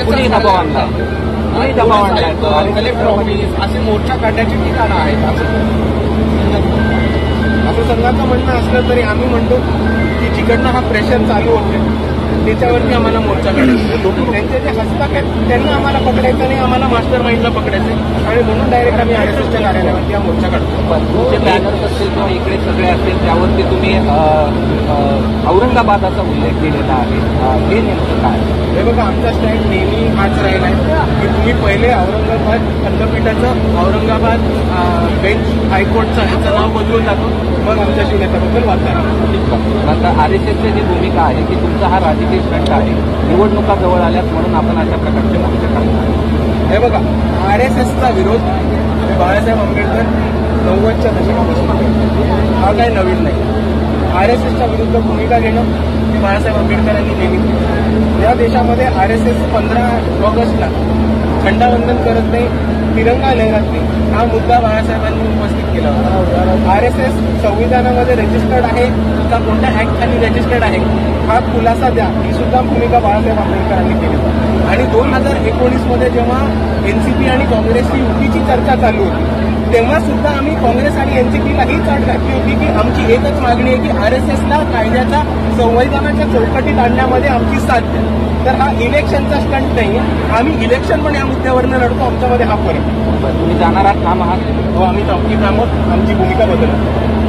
कुणी दबाव आणला, कुणी दबाव आणला, कलेक्टर ऑफिस असे मोर्चा काढण्याची ठिकाणं आहेत. असं संघाचं म्हणणं असलं तरी आम्ही म्हणतो की जिकडनं हा प्रेशर चालू होते त्याच्यावरती आम्हाला मोर्चा काढायचा. त्यांचे जे हस्तक आहेत त्यांना आम्हाला पकडायचं नाही, आम्हाला मास्टर माइंडला पकडायचं आणि म्हणून डायरेक्ट आम्ही आरएसएसच्या कार्यालयावरती हा मोर्चा काढतो. तुमचे बॅनर्स असतील किंवा इकडे सगळे असतील त्यावरती तुम्ही औरंगाबादाचा उल्लेख केलेला आहे, हे नेमकं काय? हे बघा, आमचा स्टँड नेहमी हाच राहिला आहे की तुम्ही पहिले औरंगाबाद खंडपीठाचं औरंगाबाद बेंच हायकोर्टचं ह्याचं नाव बदलून टाकू, मग आमच्या शिवनेत्याबद्दल वाचा. आता आरएसएसची जी भूमिका आहे की तुमचा हा राजकीय स्टंट आहे, निवडणुका जवळ आल्यात म्हणून आपण अशा प्रकारचे मोर्चे काढणार. हे बघा, आरएसएसचा विरोध बाळासाहेब आंबेडकर 90च्या दशकापासून हा काही नवीन नाही. आरएसएसच्या विरुद्ध भूमिका घेणं हे बाळासाहेब आंबेडकरांनी नेहमी केलं. या देशामध्ये आरएसएस 15 ऑगस्टला झेंडावंदन करत नाही, तिरंगा लहरात नाही, हा मुद्दा बाळासाहेबांनी उपस्थित केला होता. आरएसएस संविधानामध्ये रजिस्टर्ड आहे का कोणत्या ऍक्ट खाली रजिस्टर्ड आहे हा खुलासा द्या, ही सुद्धा भूमिका बाळासाहेब आंबेडकरांनी केली होती. आणि 2019 मध्ये जेव्हा एनसीपी आणि काँग्रेसची युतीची चर्चा चालू होती तेव्हा सुद्धा आम्ही काँग्रेस आणि एनसीपीला हीच अट घातली होती की आमची एकच मागणी आहे की आरएसएसला कायद्याच्या संविधानाच्या चौकटीत आणण्यामध्ये आमची साथ द्या. तर हा इलेक्शनचा स्टंट नाही, आम्ही इलेक्शन पण या मुद्द्यावरनं लढतो, आमच्यामध्ये हा फरक. तुम्ही जाणार आहात ठाम आहात? हो, आम्ही ठाम आहोत, आमची भूमिका बदलत.